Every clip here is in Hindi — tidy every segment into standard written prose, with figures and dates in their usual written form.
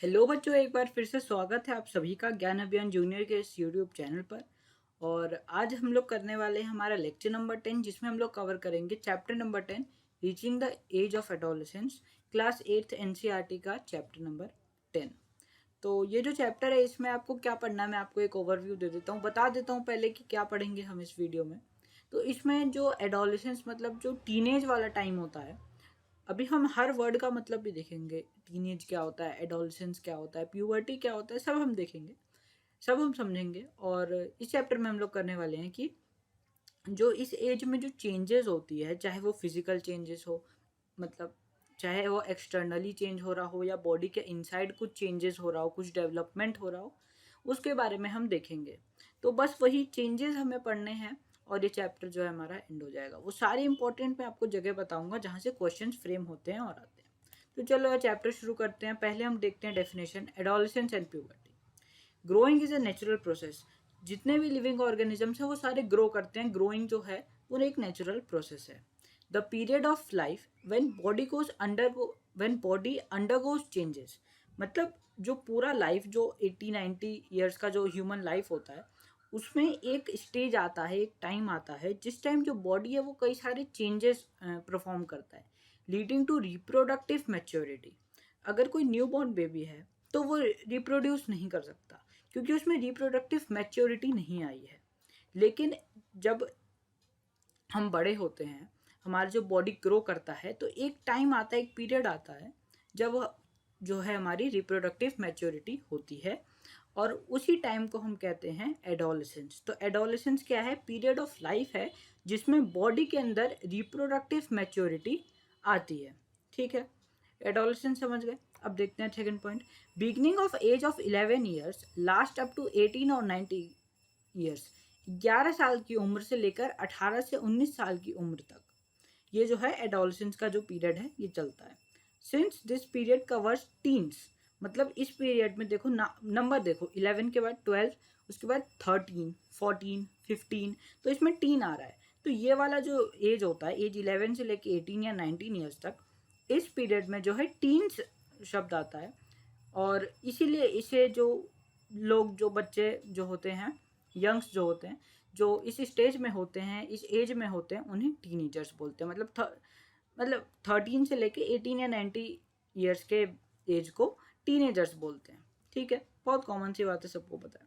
हेलो बच्चों, एक बार फिर से स्वागत है आप सभी का ज्ञान अभियान जूनियर के इस यूट्यूब चैनल पर। और आज हम लोग करने वाले हैं हमारा लेक्चर नंबर 10, जिसमें हम लोग कवर करेंगे chapter number 10 reaching the age of adolescence, class 8th NCERT का चैप्टर नंबर 10। तो ये जो चैप्टर है इसमें आपको क्या पढ़ना है, मैं आपको एक ओवरव्यू दे देता हूँ, बता देता हूँ पहले कि क्या पढ़ेंगे हम इस वीडियो में। तो इसमें जो एडोलेसेंस मतलब जो टीनेज वाला टाइम होता है, अभी हम हर वर्ड का मतलब भी देखेंगे। टीनेज क्या होता है, एडोलेसेंस क्या होता है, प्यूबर्टी क्या होता है, सब हम देखेंगे, सब हम समझेंगे। और इस चैप्टर में हम लोग करने वाले हैं कि जो इस एज में जो चेंजेस होती है, चाहे वो फिजिकल चेंजेस हो, मतलब चाहे वो एक्सटर्नली चेंज हो रहा हो या बॉडी के इनसाइड कुछ चेंजेस हो रहा हो, कुछ डेवलपमेंट हो रहा हो, उसके बारे में हम देखेंगे। तो बस वही चेंजेस हमें पढ़ने हैं और ये चैप्टर जो है हमारा एंड हो जाएगा। वो सारे इंपॉर्टेंट मैं आपको जगह बताऊंगा जहाँ से क्वेश्चंस फ्रेम होते हैं और आते हैं। तो चलो ये चैप्टर शुरू करते हैं। पहले हम देखते हैं definition, adolescence and puberty. Growing is a natural process. जितने भी लिविंग ऑर्गेनिजम्स हैं वो सारे ग्रो करते हैं। ग्रोइंग जो है वो एक नेचुरल प्रोसेस है। The period of life when body undergoes changes, मतलब जो पूरा लाइफ जो 80-90 ईयर्स का जो ह्यूमन लाइफ होता है, उसमें एक स्टेज आता है, एक टाइम आता है जिस टाइम जो बॉडी है वो कई सारे चेंजेस परफॉर्म करता है, लीडिंग टू रिप्रोडक्टिव मैच्योरिटी। अगर कोई न्यू बॉर्न बेबी है तो वो रिप्रोड्यूस नहीं कर सकता क्योंकि उसमें रिप्रोडक्टिव मैच्योरिटी नहीं आई है। लेकिन जब हम बड़े होते हैं, हमारा जो बॉडी ग्रो करता है, तो एक टाइम आता है, एक पीरियड आता है जब जो है हमारी रिप्रोडक्टिव मैच्योरिटी होती है, और उसी टाइम को हम कहते हैं एडोलेसेंस। तो एडोलेसेंस क्या है? पीरियड ऑफ लाइफ है जिसमें बॉडी के अंदर रिप्रोडक्टिव मैच्योरिटी आती है। ठीक है, एडोलेसेंस समझ गए। अब देखते हैं second point, beginning of age of 11 years last up to 18 और 90 ईयर्स। 11 साल की उम्र से लेकर 18 से 19 साल की उम्र तक ये जो है एडोलेसेंस का जो पीरियड है ये चलता है। Since this period covers teens, मतलब इस पीरियड में देखो नंबर देखो, 11 के बाद 12, उसके बाद 13, 14, 15, तो इसमें टीन आ रहा है। तो ये वाला जो एज होता है, एज 11 से लेके 18 या 19 ईयर्स तक, इस पीरियड में जो है टीन्स शब्द आता है। और इसीलिए इसे जो लोग, जो बच्चे जो होते हैं, यंग्स जो होते हैं, जो इस स्टेज में होते हैं, इस एज में होते हैं, उन्हें टीनेजर्स बोलते हैं। मतलब 13 से लेके 18 या 90 ईयर्स के एज को टीनेजर्स बोलते हैं। ठीक है, बहुत कॉमन सी बात है, सबको पता है।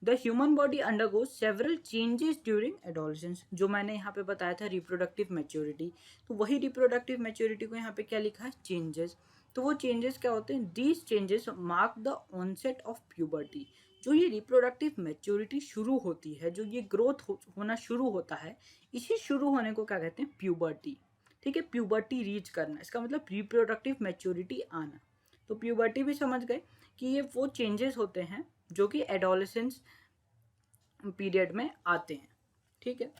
The human body undergoes several changes during adolescence, जो मैंने यहाँ पे बताया था रिप्रोडक्टिव मैच्योरिटी, तो वही रिप्रोडक्टिव मैच्योरिटी को यहाँ पे क्या लिखा है? चेंजेस। तो वो चेंजेस क्या होते हैं? These changes mark the onset of puberty. जो ये रिप्रोडक्टिव मैच्योरिटी शुरू होती है, जो ये ग्रोथ होना शुरू होता है, इसी शुरू होने को क्या कहते हैं? प्यूबर्टी। ठीक है, प्यूबर्टी रीच करना, इसका मतलब रिप्रोडक्टिव मैच्योरिटी आना। तो प्यूबर्टी भी समझ गए कि ये वो चेंजेस होते हैं जो कि एडोलेसेंस पीरियड में आते हैं। ठीक है,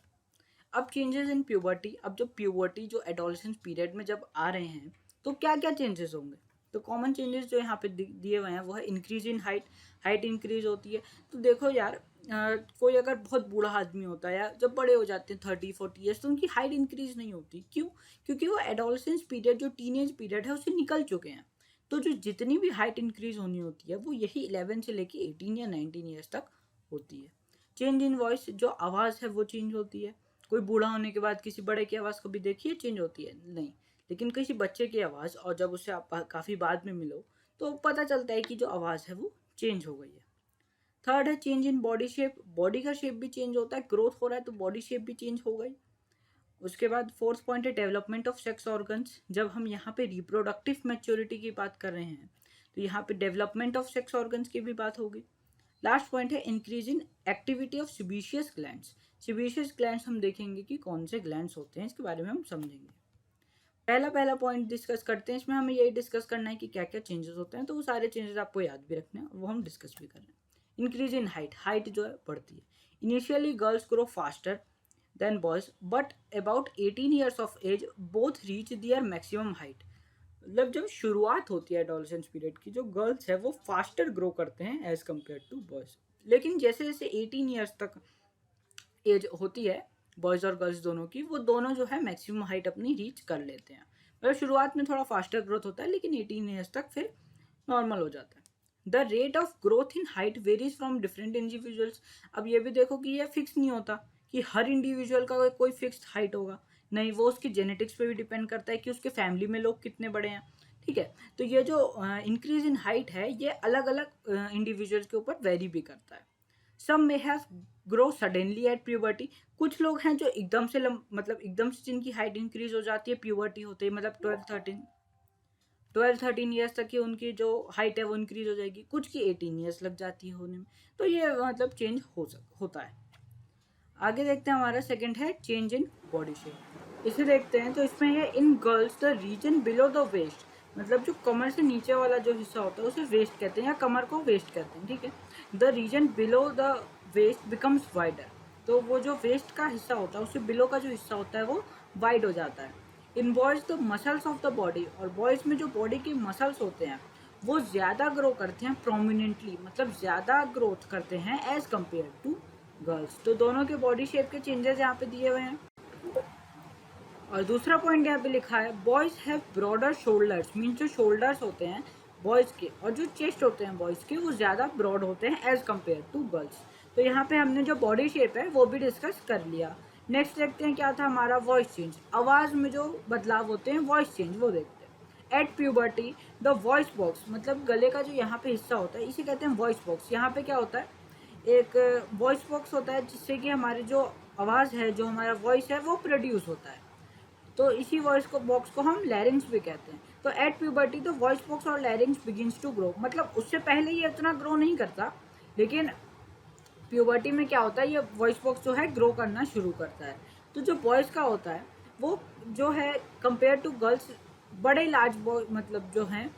अब चेंजेस इन प्यूबर्टी। अब जो प्यूबर्टी जो एडोलेसेंस पीरियड में जब आ रहे हैं तो क्या क्या चेंजेस होंगे? तो कॉमन चेंजेस जो यहाँ पे दिए हुए हैं वो है increase in height, height increase होती है। तो देखो यार, कोई अगर बहुत बूढ़ा आदमी होता है या जब बड़े हो जाते हैं 30-40 ईयर्स, तो उनकी हाइट इंक्रीज नहीं होती। क्यों? क्योंकि वो एडोलेसेंस पीरियड जो टीनेज पीरियड है उससे निकल चुके हैं। तो जो जितनी भी हाइट इंक्रीज होनी होती है वो यही 11 से लेके 18 या 19 ईयर्स तक होती है। चेंज इन वॉइस, जो आवाज़ है वो चेंज होती है। कोई बूढ़ा होने के बाद किसी बड़े की आवाज़ कभी देखी है चेंज होती है? नहीं। लेकिन किसी बच्चे की आवाज़, और जब उससे आप काफ़ी बाद में मिलो तो पता चलता है कि जो आवाज़ है वो चेंज हो गई है। थर्ड है change in body shape. Body का शेप भी चेंज होता है, ग्रोथ हो रहा है तो बॉडी शेप भी चेंज हो गई। उसके बाद फोर्थ पॉइंट है डेवलपमेंट ऑफ सेक्स ऑर्गन्स। जब हम यहाँ पे रिप्रोडक्टिव मैच्योरिटी की बात कर रहे हैं तो यहाँ पे डेवलपमेंट ऑफ सेक्स ऑर्गन्स की भी बात होगी। लास्ट पॉइंट है increase in activity of sebaceous glands. Sebaceous glands हम देखेंगे कि कौन से ग्लैंड्स होते हैं, इसके बारे में हम समझेंगे। पहला पॉइंट डिस्कस करते हैं। इसमें हमें यही डिस्कस करना है कि क्या क्या चेंजेस होते हैं, तो वो सारे चेंजेस आपको याद भी रखने हैं और वो हम डिस्कस भी कर रहे हैं। इंक्रीज इन हाइट, हाइट जो है बढ़ती है। Initially girls grow faster than boys but about 18 years of age both reach their maximum height. मतलब जब शुरुआत होती है एडोलेसेंस पीरियड की, जो गर्ल्स है वो फास्टर ग्रो करते हैं एज कम्पेयर टू बॉयज। लेकिन जैसे जैसे 18 ईयर्स तक एज होती है बॉयज़ और गर्ल्स दोनों की, वो दोनों जो है मैक्सिमम हाइट अपनी रीच कर लेते हैं। मतलब शुरुआत में थोड़ा फास्टर ग्रोथ होता है लेकिन 18 ईयर्स तक फिर नॉर्मल हो जाता है। The rate of growth in height varies from different individuals. अब ये भी देखो कि ये फिक्स नहीं होता कि हर इंडिविजुअल का कोई फिक्स्ड हाइट होगा, नहीं, वो उसकी जेनेटिक्स पे भी डिपेंड करता है कि उसके फैमिली में लोग कितने बड़े हैं। ठीक है, तो ये जो इंक्रीज इन हाइट है ये अलग अलग इंडिविजुअल्स के ऊपर वेरी भी करता है। Some may have grow suddenly at puberty. कुछ लोग हैं जो एकदम से मतलब एकदम से जिनकी हाइट इंक्रीज हो जाती है प्यूबर्टी होते ही, मतलब 12-13 ईयर्स तक की उनकी जो हाइट है वो इंक्रीज हो जाएगी। कुछ की 18 ईयर्स लग जाती है होने में। तो ये मतलब चेंज होता है। आगे देखते हैं, हमारा सेकंड है चेंज इन बॉडी शेप। इसे देखते हैं तो इसमें है in girls the region below the waist, मतलब जो कमर से नीचे वाला जो हिस्सा होता है उसे वेस्ट कहते हैं या कमर को वेस्ट कहते हैं। ठीक है, the region below the waist becomes wider. तो वो जो वेस्ट का हिस्सा होता है उससे बिलो का जो हिस्सा होता है वो वाइड हो जाता है। In boys the muscles of the body, और बॉयज में जो बॉडी के मसल्स होते हैं वो ज़्यादा ग्रो करते हैं प्रोमिनेंटली, मतलब ज़्यादा ग्रोथ करते हैं एज कम्पेयर टू गर्ल्स। तो दोनों के बॉडी शेप के चेंजेस यहाँ पे दिए हुए हैं। और दूसरा पॉइंट यहाँ पे लिखा है boys have broader shoulders, means जो शोल्डर्स होते हैं बॉयज के और जो चेस्ट होते हैं बॉयज के वो ज़्यादा ब्रॉड होते हैं एज कम्पेयर टू गर्ल्स। तो यहाँ पे हमने जो बॉडी शेप है वो भी डिस्कस कर लिया। नेक्स्ट देखते हैं क्या था हमारा वॉइस चेंज, आवाज़ में जो बदलाव होते हैं वॉइस चेंज वो देखते हैं। At puberty the voice box, मतलब गले का जो यहाँ पे हिस्सा होता है इसे कहते हैं वॉइस बॉक्स। यहाँ पे क्या होता है, एक वॉइस बॉक्स होता है जिससे कि हमारी जो आवाज़ है, जो हमारा वॉइस है वो प्रोड्यूस होता है। तो इसी वॉइस को बॉक्स को हम लैरिंग्स भी कहते हैं। तो एट प्यूबर्टी तो वॉइस बॉक्स और लैरिंग्स बिगिंस टू ग्रो, मतलब उससे पहले ये इतना ग्रो नहीं करता, लेकिन प्यूबर्टी में क्या होता है ये वॉइस बॉक्स जो है ग्रो करना शुरू करता है। तो जो बॉयज़ का होता है वो जो है कंपेयर टू गर्ल्स बड़े लार्ज मतलब जो हैं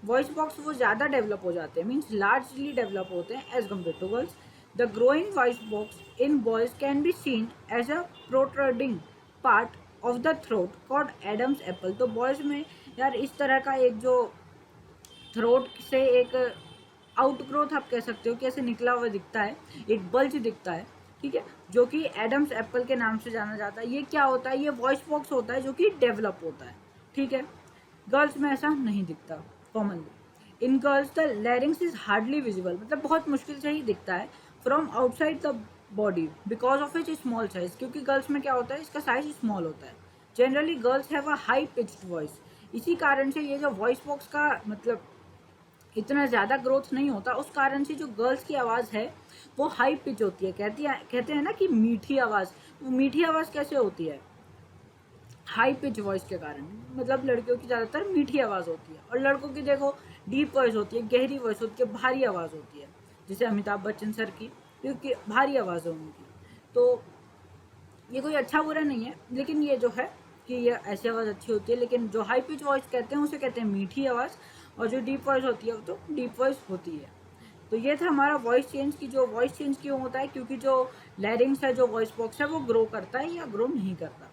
वॉइस बॉक्स वो ज़्यादा डेवलप हो जाते हैं, मीन्स लार्जली डेवलप होते हैं as compare to girls. The growing voice box in boys can be seen as a protruding part of the throat called Adam's apple. तो बॉयज में यार इस तरह का एक जो थ्रोट से एक आउटग्रोथ आप कह सकते हो कि ऐसे निकला हुआ दिखता है, एक बल्ज दिखता है। ठीक है, जो कि एडम्स एप्पल के नाम से जाना जाता है। ये क्या होता है, ये वॉइस बॉक्स होता है जो कि डेवलप होता है। ठीक है, गर्ल्स में ऐसा नहीं दिखता commonly. In girls the larynx is hardly visible, मतलब बहुत मुश्किल से ही दिखता है from outside the body because of its small size, क्योंकि गर्ल्स में क्या होता है इसका साइज स्मॉल होता है। Generally girls have a high pitched voice, इसी कारण से ये जो वॉइस बॉक्स का मतलब इतना ज़्यादा ग्रोथ नहीं होता, उस कारण से जो गर्ल्स की आवाज़ है वो हाई पिच होती है। कहते हैं ना कि मीठी आवाज़, वो मीठी आवाज़ कैसे होती है, हाई पिच वॉइस के कारण। मतलब लड़कियों की ज़्यादातर मीठी आवाज़ होती है और लड़कों की देखो डीप वॉइस होती है, गहरी वॉइस होती है, भारी आवाज़ होती है, जैसे अमिताभ बच्चन सर की, क्योंकि भारी आवाज़ है उनकी। तो ये कोई अच्छा बुरा नहीं है, लेकिन ये जो है कि ये ऐसी आवाज़ अच्छी होती है, लेकिन जो हाई पिच वॉइस कहते हैं उसे कहते हैं मीठी आवाज़, और जो डीप वॉइस होती है वो तो डीप वॉइस होती है। तो ये था हमारा वॉइस चेंज की, जो वॉइस चेंज क्यों होता है, क्योंकि जो लैरिंग्स है, जो वॉइस बॉक्स है वो ग्रो करता है या ग्रो नहीं करता।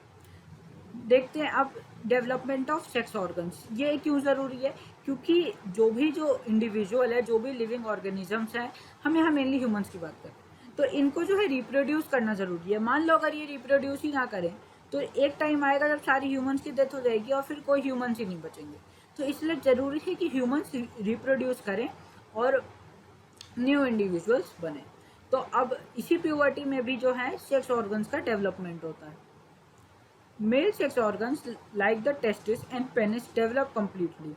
देखते हैं अब डेवलपमेंट ऑफ सेक्स ऑर्गन्स। ये क्यों ज़रूरी है, क्योंकि जो भी जो इंडिविजुअल है, जो भी लिविंग ऑर्गेनिजम्स हैं, हम यहाँ मेनली ह्यूमंस की बात करें, तो इनको जो है रिप्रोड्यूस करना ज़रूरी है। मान लो अगर ये रिप्रोड्यूस ही ना करें तो एक टाइम आएगा जब सारी ह्यूमंस की डेथ हो जाएगी और फिर कोई ह्यूमंस ही नहीं बचेंगे। तो इसलिए ज़रूरी है कि ह्यूमंस रिप्रोड्यूस करें और न्यू इंडिविजुअल्स बने। तो अब इसी प्यूबर्टी में भी जो है सेक्स ऑर्गन्स का डेवलपमेंट होता है। Male sex organs like the testis and penis develop completely.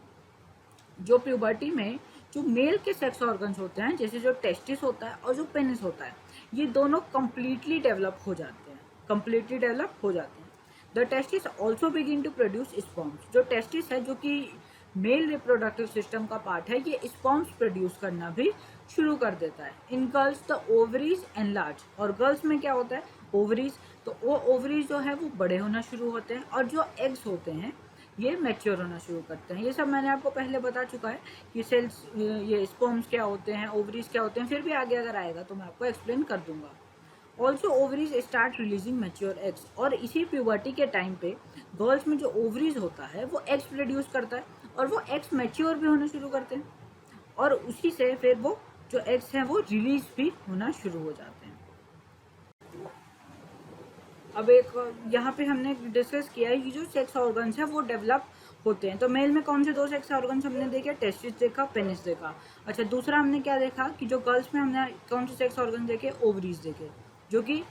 जो प्यूबर्टी में जो मेल के सेक्स ऑर्गन्स होते हैं, जैसे जो टेस्टिस होता है और जो पेनिस होता है, ये दोनों कम्प्लीटली डेवलप हो जाते हैं, कम्प्लीटली डेवलप हो जाते हैं। The testis also begin to produce sperms. जो टेस्टिस है, जो कि मेल रिप्रोडक्टिव सिस्टम का पार्ट है, ये स्पर्म्स प्रोड्यूस करना भी शुरू कर देता है। In girls the ovaries enlarge, और गर्ल्स में क्या होता है ओवरीज, तो वो ओवरीज जो है वो बड़े होना शुरू होते हैं, और जो एग्स होते हैं ये मैच्योर होना शुरू करते हैं। ये सब मैंने आपको पहले बता चुका है कि सेल्स, ये स्पर्म्स क्या होते हैं, ओवरीज क्या होते हैं, फिर भी आगे अगर आएगा तो मैं आपको एक्सप्लेन कर दूंगा। Also ovaries start releasing mature eggs, और इसी प्यूबर्टी के टाइम पे गर्ल्स में जो ओवरीज होता है वो एग्स प्रोड्यूस करता है, और वो एग्स मैच्योर भी होना शुरू करते हैं, और उसी से फिर वो जो एग्स हैं वो रिलीज भी होना शुरू हो जाते हैं। अब एक यहाँ पे हमने डिस्कस किया है कि जो सेक्स ऑर्गन्स है वो डेवलप होते हैं। तो मेल में कौन से 2 सेक्स ऑर्गन्स हमने देखे, टेस्टिस देखा, पेनिस देखा। अच्छा, दूसरा हमने क्या देखा कि जो गर्ल्स में हमने कौन से सेक्स ऑर्गन देखे, ओवरीज देखे, जो कि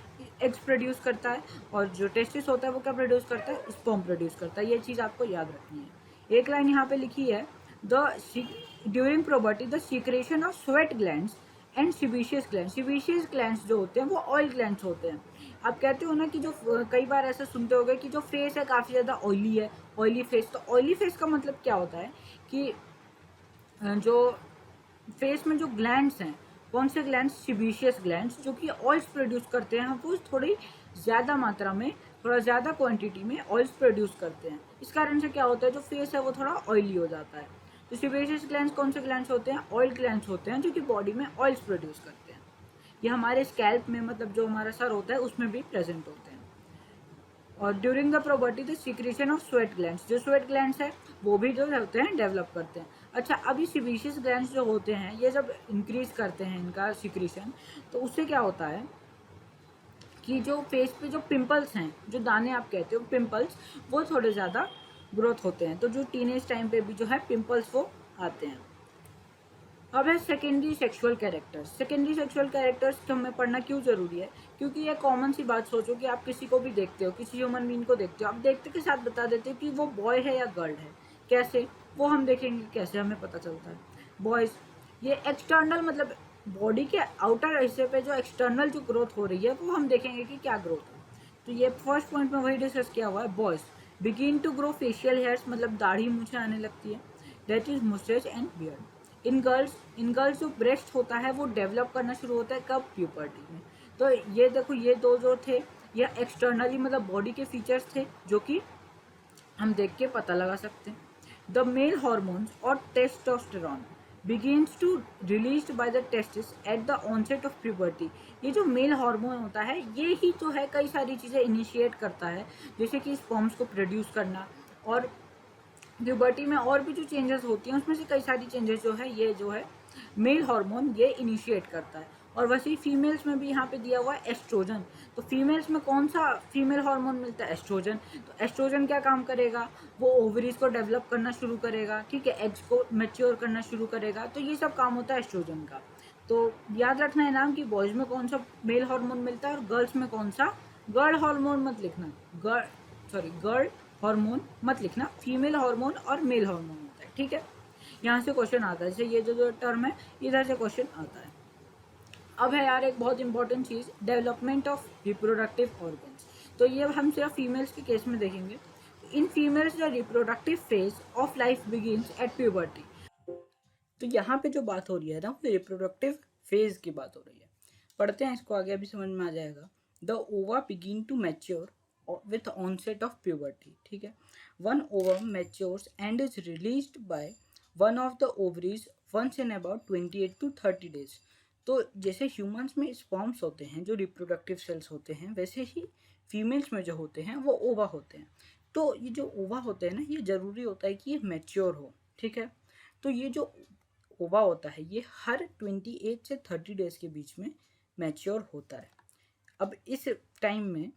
एग्स प्रोड्यूस करता है, और जो टेस्टिस होता है वो क्या प्रोड्यूस करता है, स्पर्म प्रोड्यूस करता है। ये चीज़ आपको याद रखनी है। एक लाइन यहाँ पे लिखी है, during puberty the secretion of sweat glands and sebaceous glands. Sebaceous glands जो होते हैं वो ऑयल ग्लैंड्स होते हैं। आप कहते हो ना कि जो कई बार ऐसा सुनते होगे कि जो फेस है काफ़ी ज़्यादा ऑयली है, ऑयली फेस। तो ऑयली फेस का मतलब क्या होता है कि जो फेस में जो ग्लैंड्स हैं, कौन से ग्लैंड्स, सिबेशियस ग्लैंड्स, जो कि ऑयल्स प्रोड्यूस करते हैं, वो थोड़ी ज़्यादा मात्रा में, थोड़ा ज़्यादा क्वांटिटी में ऑयल्स प्रोड्यूस करते हैं। इस कारण से क्या होता है, जो फेस है वो थोड़ा ऑयली हो जाता है। तो सिबेशियस ग्लैंड्स कौन से ग्लैंड्स होते हैं, ऑयल ग्लैंड्स होते हैं, जो कि बॉडी में ऑयल्स प्रोड्यूस करते हैं। ये हमारे स्कैल्प में, मतलब जो हमारा सर होता है उसमें भी प्रेजेंट होते हैं। और during the puberty the secretion of sweat glands, जो स्वेट ग्लैंड्स है वो भी जो होते हैं डेवलप करते हैं। अच्छा, अभी सिबेशियस ग्लैंड्स जो होते हैं ये जब इंक्रीज करते हैं इनका सीक्रेशन, तो उससे क्या होता है कि जो फेस पे जो पिंपल्स हैं, जो दाने आप कहते हो पिंपल्स, वो थोड़े ज़्यादा ग्रोथ होते हैं। तो जो टीनेज टाइम पे भी जो है पिंपल्स वो आते हैं। अब है secondary sexual characters. Secondary sexual characters तो हमें पढ़ना क्यों ज़रूरी है, क्योंकि ये कॉमन सी बात, सोचो कि आप किसी को भी देखते हो, किसी ह्यूमन बीइंग को देखते हो, आप देखते के साथ बता देते हो कि वो बॉय है या गर्ल है। कैसे, वो हम देखेंगे कैसे हमें पता चलता है। बॉयज़, ये एक्सटर्नल, मतलब बॉडी के आउटर हिस्से पे जो एक्सटर्नल जो ग्रोथ हो रही है वो हम देखेंगे कि क्या ग्रोथ है। तो ये फर्स्ट पॉइंट में वही डिस्कस किया हुआ है। Boys begin to grow facial hairs, मतलब दाढ़ी मूछें आने लगती है, that is moustache and beard. In girls जो ब्रेस्ट होता है वो डेवलप करना शुरू होता है कब, प्यूबर्टी में। तो ये देखो, ये दो जो थे ये एक्सटर्नली, मतलब बॉडी के फीचर्स थे जो कि हम देख के पता लगा सकते हैं। The male hormones or testosterone begins to released by the testis at the onset of puberty. ये जो मेल हार्मोन होता है ये ही जो है कई सारी चीज़ें इनिशिएट करता है, जैसे कि स्पर्म्स को प्रोड्यूस करना, और प्यूबर्टी में और भी जो चेंजेस होती हैं उसमें से कई सारी चेंजेस जो है ये जो है मेल हार्मोन ये इनिशिएट करता है। और वैसे ही फीमेल्स में भी यहाँ पे दिया हुआ है एस्ट्रोजन। तो फीमेल्स में कौन सा फीमेल हार्मोन मिलता है, एस्ट्रोजन। तो एस्ट्रोजन क्या काम करेगा, वो ओवरीज को डेवलप करना शुरू करेगा, ठीक है, एग्स को मैच्योर करना शुरू करेगा। तो ये सब काम होता है एस्ट्रोजन का। तो याद रखना है नाम कि बॉयज में कौन सा मेल हार्मोन मिलता है और गर्ल्स में कौन सा, गर्ल हार्मोन मत लिखना, गर्ल हार्मोन मत लिखना, फीमेल हार्मोन और मेल हार्मोन होता है, ठीक है। यहाँ से क्वेश्चन आता है, जैसे ये जो टर्म है इधर से क्वेश्चन आता है। अब है यार एक बहुत important cheese, development of reproductive organs. तो ये हम सिर्फ फीमेल्स के केस में देखेंगे। In females the reproductive phase of life begins at puberty. तो यहाँ पे जो बात हो रही है ना वो रिप्रोडक्टिव फेज की बात हो रही है। पढ़ते हैं इसको आगे, अभी समझ में आ जाएगा। The ova begin to mature with onset of puberty, ठीक है। One ovum matures and is released by one of the ovaries once in about 28 to 30 days। तो जैसे ह्यूमंस में स्पर्म्स होते हैं जो रिप्रोडक्टिव सेल्स होते हैं, वैसे ही फीमेल्स में जो होते हैं वो ओवा होते हैं। तो ये जो ओवा होते हैं ना, ये ज़रूरी होता है कि ये मैच्योर हो, ठीक है। तो ये जो ओवा होता है ये हर 28 से 30 डेज के बीच में मैच्योर होता है। अब इस टाइम में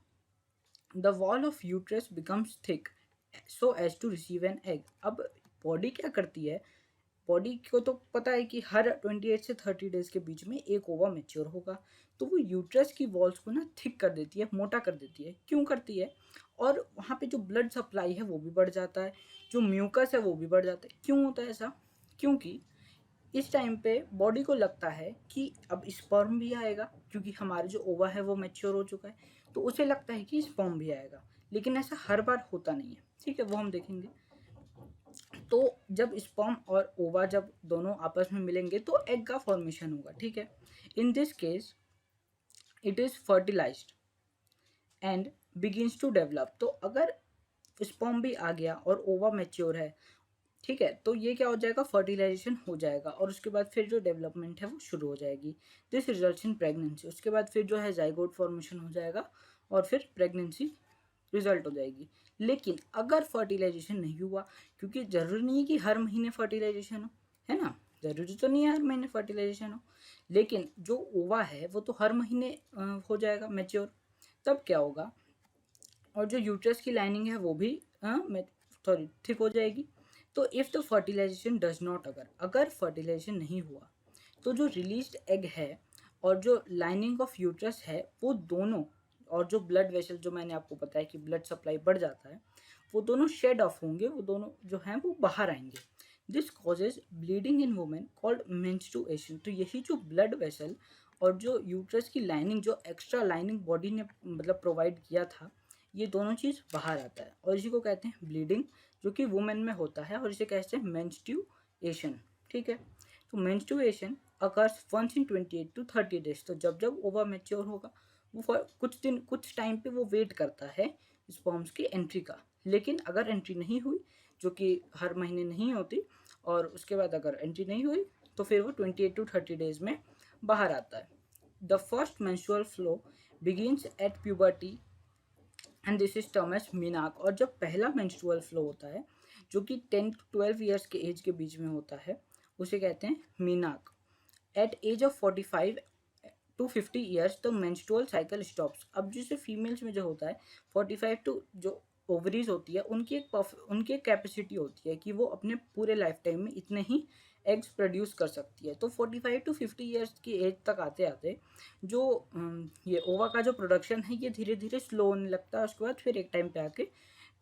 the wall of uterus becomes thick so as to receive an egg. अब बॉडी क्या करती है, बॉडी को तो पता है कि हर 28 से 30 डेज के बीच में एक ओवा मैच्योर होगा, तो वो यूट्रस की वॉल्स को ना थिक कर देती है, मोटा कर देती है। क्यों करती है, और वहाँ पे जो ब्लड सप्लाई है वो भी बढ़ जाता है, जो म्यूकस है वो भी बढ़ जाता है। क्यों होता है ऐसा, क्योंकि इस टाइम पे बॉडी को लगता है कि अब स्पर्म भी आएगा, क्योंकि हमारा जो ओवा है वो मैच्योर हो चुका है, तो उसे लगता है कि स्पर्म भी आएगा। लेकिन ऐसा हर बार होता नहीं है, ठीक है, वो हम देखेंगे। तो जब स्पर्म और ओवा जब दोनों आपस में मिलेंगे तो एग का फॉर्मेशन होगा, ठीक है। In this case it is fertilised and begins to develop. तो अगर स्पर्म भी आ गया और ओवा मैच्योर है, ठीक है, तो ये क्या हो जाएगा, फर्टिलाइजेशन हो जाएगा, और उसके बाद फिर जो डेवलपमेंट है वो शुरू हो जाएगी। This results in pregnancy. उसके बाद फिर जो है जाइगोट फॉर्मेशन हो जाएगा और फिर प्रेगनेंसी रिजल्ट हो जाएगी। लेकिन अगर फर्टिलाइजेशन नहीं हुआ, क्योंकि ज़रूरी नहीं है कि हर महीने फर्टिलाइजेशन हो, है ना, ज़रूरी तो नहीं है हर महीने फर्टिलाइजेशन हो, लेकिन जो ओवा है वो तो हर महीने हो जाएगा मैच्योर। तब क्या होगा, और जो यूट्रस की लाइनिंग है वो भी सॉरी थिक हो जाएगी। तो if the fertilisation does not, अगर फर्टिलाइजेशन नहीं हुआ तो जो रिलीज्ड एग है और जो लाइनिंग ऑफ यूट्रस है वो दोनों, और जो ब्लड वेसल जो मैंने आपको बताया कि ब्लड सप्लाई बढ़ जाता है, वो दोनों शेड ऑफ होंगे, वो दोनों जो हैं वो बाहर आएंगे। This causes bleeding in women called menstruation. तो यही जो ब्लड वेसल और जो यूट्रस की लाइनिंग, जो एक्स्ट्रा लाइनिंग बॉडी ने मतलब प्रोवाइड किया था, ये दोनों चीज़ बाहर आता है और इसी को कहते हैं ब्लीडिंग, जो कि वुमेन में होता है और इसे कहते हैं मेंस्ट्रुएशन। ठीक है, तो menstruation occurs once in 28 to 30 days. तो जब जब ओवा मैच्योर होगा वो कुछ दिन कुछ टाइम पे वो वेट करता है स्पर्म्स की एंट्री का। लेकिन अगर एंट्री नहीं हुई, जो कि हर महीने नहीं होती, और उसके बाद अगर एंट्री नहीं हुई तो फिर वो 28 to 30 डेज में बाहर आता है। The first menstrual flow begins at puberty and this is term as मीनाक। और जब पहला मेंस्ट्रुअल फ्लो होता है जो कि 10 to 12 ईयर्स के एज के बीच में होता है, उसे कहते हैं मीनाक। At age of 45 to 50 years the menstrual cycle stops. अब जैसे फीमेल्स में जो होता है 45 टू जो ओवरीज होती है उनकी एक कैपेसिटी होती है कि वो अपने पूरे लाइफ टाइम में इतने ही एग्स प्रोड्यूस कर सकती है। तो 45 to 50 ईयर्स की एज तक आते आते जो ये ओवा का जो प्रोडक्शन है ये धीरे धीरे स्लो होने लगता है। उसके बाद फिर एक टाइम पे आके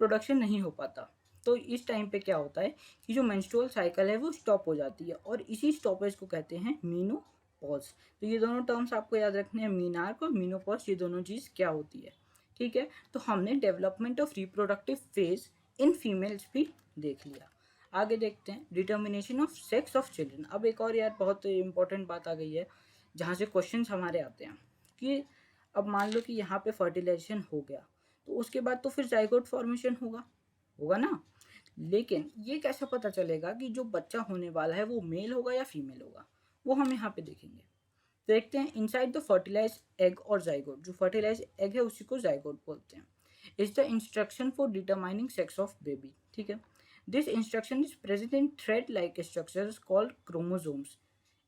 प्रोडक्शन नहीं हो पाता। तो इस टाइम पे क्या होता है कि जो मेंस्ट्रुअल साइकिल है वो स्टॉप हो जाती है और इसी स्टॉपेज को कहते हैं मीनोपॉज। तो ये दोनों टर्म्स आपको याद रखने हैं, मीनार्क और मीनोपॉज, ये दोनों चीज़ क्या होती है। ठीक है, तो हमने development of reproductive phase in females भी देख लिया। आगे देखते हैं determination of sex of children. अब एक और यार बहुत इंपॉर्टेंट बात आ गई है जहाँ से क्वेश्चंस हमारे आते हैं कि अब मान लो कि यहाँ पे फर्टिलाइजेशन हो गया तो उसके बाद तो फिर जाइगोट फॉर्मेशन होगा होगा ना। लेकिन ये कैसे पता चलेगा कि जो बच्चा होने वाला है वो मेल होगा या फीमेल होगा, वो हम यहाँ पे देखेंगे। देखते हैं inside the fertilise egg or zygote. जो फर्टिलाइज एग है उसी को जाइगोट बोलते हैं। Is the instruction for determining sex of baby. ठीक है, this instruction is present in thread like structures called chromosomes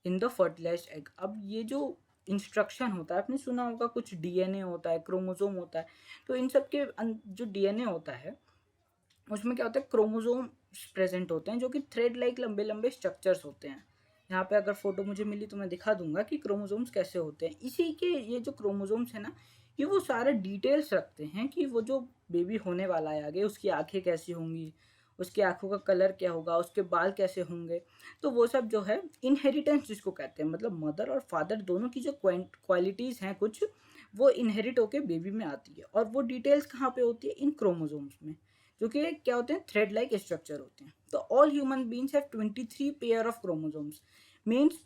in the fertilised egg. अब ये जो इंस्ट्रक्शन होता है, आपने सुना होगा कुछ डीएनए होता है, क्रोमोसोम होता है, तो इन सब के जो डीएनए होता है उसमें क्या होता है, क्रोमोसोम प्रेजेंट होते हैं जो कि थ्रेड लाइक लंबे लंबे स्ट्रक्चर्स होते हैं। यहाँ पे अगर फोटो मुझे मिली तो मैं दिखा दूंगा कि क्रोमोसोम्स कैसे होते हैं। इसी के ये जो क्रोमोसोम्स है ना, ये वो सारे डिटेल्स रखते हैं कि वो जो बेबी होने वाला है आगे उसकी आंखें कैसी होंगी, उसकी आंखों का कलर क्या होगा, उसके बाल कैसे होंगे। तो वो सब जो है इनहेरिटेंस जिसको कहते हैं, मतलब मदर और फादर दोनों की जो क्वालिटीज़ हैं कुछ, वो इनहेरिट होके बेबी में आती है। और वो डिटेल्स कहाँ पे होती है, इन क्रोमोसोम्स में, जो कि क्या होते हैं, थ्रेड लाइक स्ट्रक्चर होते हैं। तो all human beings have 23 pair of chromosomes. Means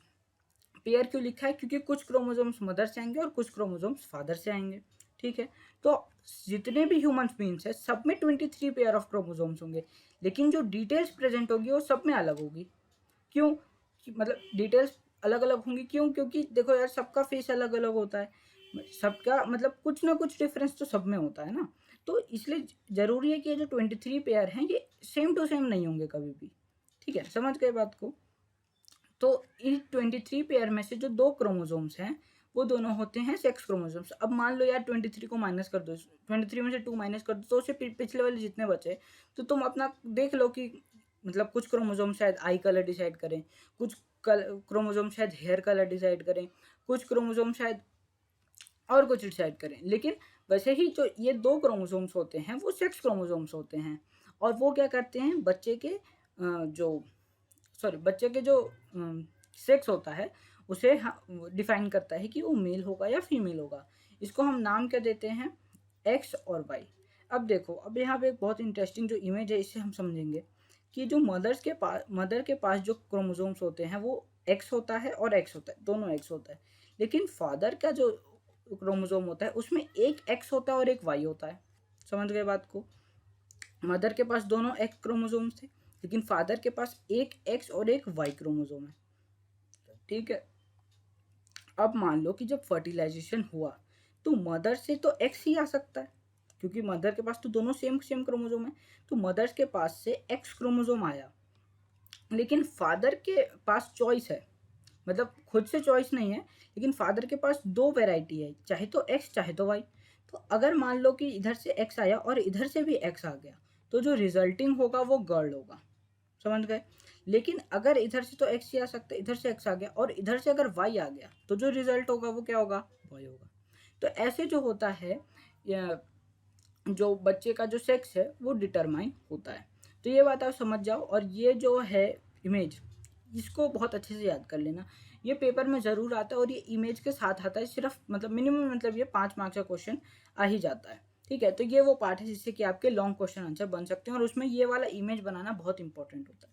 pair क्यों लिखा है, क्योंकि कुछ क्रोमोसोम्स मदर से आएंगे और कुछ क्रोमोसोम्स फादर से आएंगे। ठीक है, तो जितने भी ह्यूमन बींग्स हैं सब में 23 पेयर ऑफ क्रोमोसोम्स होंगे, लेकिन जो डिटेल्स प्रेजेंट होगी वो सब में अलग होगी। क्यों, मतलब डिटेल्स अलग अलग होंगी क्यों, क्योंकि देखो यार सबका फेस अलग अलग होता है, सबका मतलब कुछ ना कुछ डिफरेंस तो सब में होता है ना। तो इसलिए जरूरी है कि ये जो 23 पेयर हैं ये सेम टू सेम नहीं होंगे कभी भी। ठीक है, समझ गए बात को। तो इन 23 पेयर में से जो 2 क्रोमोसोम्स हैं वो दोनों होते हैं सेक्स क्रोमोसोम्स। अब मान लो यार 23 को माइनस कर दो, 23 में से 2 माइनस कर दो तो उससे पिछले वाले जितने बचे तो तुम अपना देख लो कि मतलब कुछ क्रोमोसोम शायद आई कलर डिसाइड करें, कुछ क्रोमोसोम शायद हेयर कलर डिसाइड करें, कुछ क्रोमोसोम शायद और कुछ डिसाइड करें। लेकिन वैसे ही जो ये 2 क्रोमोसोम्स होते हैं वो सेक्स क्रोमोसोम्स होते हैं और वो क्या करते हैं, बच्चे के जो सेक्स होता है उसे डिफाइन करता है कि वो मेल होगा या फीमेल होगा। इसको हम नाम क्या देते हैं, एक्स और वाई। अब देखो, अब यहाँ पे एक बहुत इंटरेस्टिंग जो इमेज है इससे हम समझेंगे कि जो मदर के पास जो क्रोमोसोम्स होते हैं वो एक्स होता है और एक्स होता है, दोनों एक्स होता है। लेकिन फादर का जो क्रोमोसोम होता है उसमें एक एक्स होता है और एक वाई होता है। समझ गए बात को। मदर के पास दोनों एक्स क्रोमोसोम्स थे, लेकिन फादर के पास एक एक्स और एक वाई क्रोमोसोम है। ठीक है, अब मान लो कि जब फर्टिलाइजेशन हुआ तो मदर से तो एक्स ही आ सकता है, क्योंकि मदर के पास तो दोनों सेम क्रोमोसोम है। तो मदर के पास से एक्स क्रोमोसोम आया, लेकिन फादर के पास चॉइस है, मतलब खुद से चॉइस नहीं है, लेकिन फादर के पास 2 वैरायटी है, चाहे तो एक्स चाहे तो वाई। तो अगर मान लो कि इधर से एक्स आया और इधर से भी एक्स आ गया तो जो रिजल्टिंग होगा वो गर्ल होगा, समझ गए। लेकिन अगर इधर से तो एक्स आ सकता है, इधर से एक्स आ गया और इधर से अगर वाई आ गया तो जो रिजल्ट होगा वो क्या होगा, बॉय होगा। तो ऐसे जो होता है जो बच्चे का जो सेक्स है वो डिटरमाइन होता है। तो ये बात आप समझ जाओ। और ये जो है इमेज, इसको बहुत अच्छे से याद कर लेना, ये पेपर में ज़रूर आता है और ये इमेज के साथ आता है, सिर्फ मतलब मिनिमम मतलब ये 5 मार्क्स का क्वेश्चन आ ही जाता है, ठीक है। तो ये वो पार्ट है जिससे कि आपके लॉन्ग क्वेश्चन आंसर बन सकते हैं और उसमें ये वाला इमेज बनाना बहुत इंपॉर्टेंट होता है,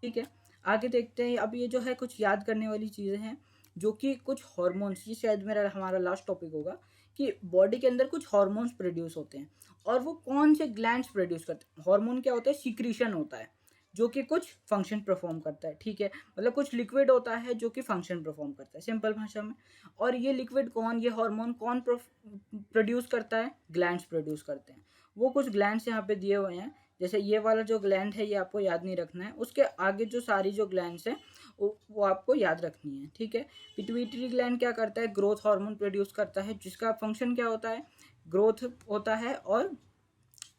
ठीक है। आगे देखते हैं। अब ये जो है कुछ याद करने वाली चीज़ें हैं, जो कि कुछ हॉर्मोन्स, ये शायद मेरा हमारा लास्ट टॉपिक होगा, कि बॉडी के अंदर कुछ हॉर्मोन्स प्रोड्यूस होते हैं और वो कौन से ग्लैंड्स प्रोड्यूस करते हैं। हार्मोन क्या होता है, सीक्रीशन होता है जो कि कुछ फंक्शन परफॉर्म करता है, ठीक है। मतलब कुछ लिक्विड होता है जो कि फंक्शन परफॉर्म करता है सिंपल भाषा में। और ये लिक्विड कौन, ये हार्मोन कौन प्रोड्यूस करता है, ग्लैंड्स प्रोड्यूस करते हैं। वो कुछ ग्लैंड्स यहाँ पे दिए हुए हैं, जैसे ये वाला जो ग्लैंड है ये आपको याद नहीं रखना है, उसके आगे जो सारी जो ग्लैंड्स हैं वो आपको याद रखनी है, ठीक है। पिट्यूटरी ग्लैंड क्या करता है, ग्रोथ हार्मोन प्रोड्यूस करता है, जिसका फंक्शन क्या होता है, ग्रोथ होता है। और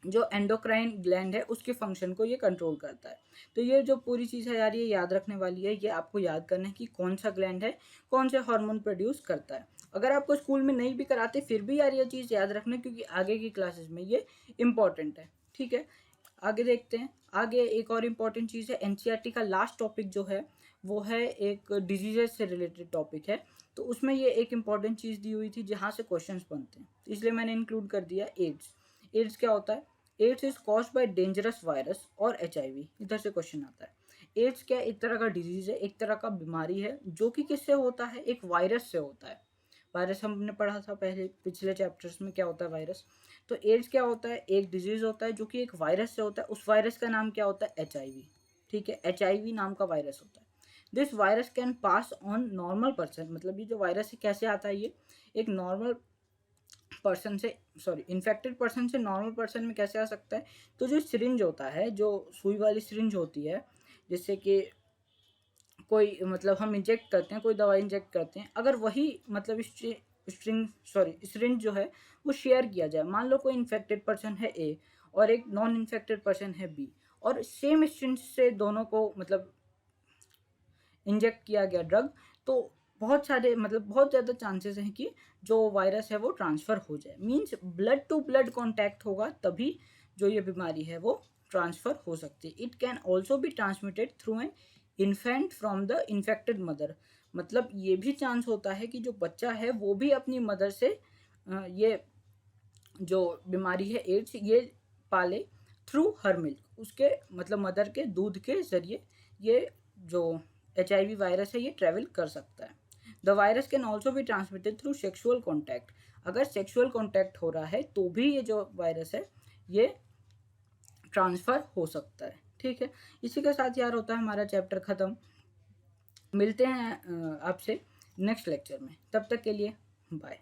जो एंडोक्राइन ग्लैंड है उसके फंक्शन को ये कंट्रोल करता है। तो ये जो पूरी चीज़ है यार, ये याद रखने वाली है, ये आपको याद करना है कि कौन सा ग्लैंड है, कौन से हार्मोन प्रोड्यूस करता है। अगर आपको स्कूल में नहीं भी कराते फिर भी यार ये चीज़ याद रखना, क्योंकि आगे की क्लासेस में ये इंपॉर्टेंट है, ठीक है। आगे देखते हैं। आगे एक और इम्पॉर्टेंट चीज़ है, एनसीईआरटी का लास्ट टॉपिक जो है वो है एक डिजीजेज से रिलेटेड टॉपिक है। तो उसमें ये एक इम्पॉर्टेंट चीज़ दी हुई थी जहाँ से क्वेश्चंस बनते हैं, इसलिए मैंने इंक्लूड कर दिया एड्स। एड्स क्या होता है, AIDS is caused by dangerous virus or HIV, इधर से क्वेश्चन आता है। एड्स क्या, एक तरह का डिजीज है, एक तरह का बीमारी है जो कि किससे होता है, एक वायरस से होता है। वायरस हमने पढ़ा था पहले पिछले चैप्टर्स में, क्या होता है वायरस। तो एड्स क्या होता है, एक डिजीज होता है जो कि एक वायरस से होता है, उस वायरस का नाम क्या होता है, एचआईवी, ठीक है। एचआईवी नाम का वायरस होता है। This virus can pass on normal person, मतलब ये जो वायरस है कैसे आता है, ये एक नॉर्मल पर्सन से, सॉरी इन्फेक्टेड पर्सन से नॉर्मल पर्सन में कैसे आ सकता है। तो जो सिरिंज होता है, जो सुई वाली सिरिंज होती है, जिससे कि कोई मतलब हम इंजेक्ट करते हैं, कोई दवाई इंजेक्ट करते हैं, अगर वही मतलब सिरिंज जो है वो शेयर किया जाए, मान लो कोई इन्फेक्टेड पर्सन है ए और एक नॉन इन्फेक्टेड पर्सन है बी, और सेम सिरिंज से दोनों को मतलब इंजेक्ट किया गया ड्रग, तो बहुत सारे मतलब बहुत ज़्यादा चांसेस हैं कि जो वायरस है वो ट्रांसफ़र हो जाए। Means blood to blood contact होगा तभी जो ये बीमारी है वो ट्रांसफ़र हो सकती है। It can also be transmitted through an infant from the infected mother, मतलब ये भी चांस होता है कि जो बच्चा है वो भी अपनी मदर से ये जो बीमारी है एड्स ये पाले थ्रू हर मिल्क, उसके मतलब मदर के दूध के ज़रिए ये जो HIV वायरस है ये ट्रैवल कर सकता है। The virus can also be transmitted through sexual contact, अगर सेक्सुअल कॉन्टैक्ट हो रहा है तो भी ये जो वायरस है ये ट्रांसफ़र हो सकता है, ठीक है। इसी के साथ यार होता है हमारा चैप्टर ख़त्म। मिलते हैं आपसे नेक्स्ट लेक्चर में, तब तक के लिए बाय।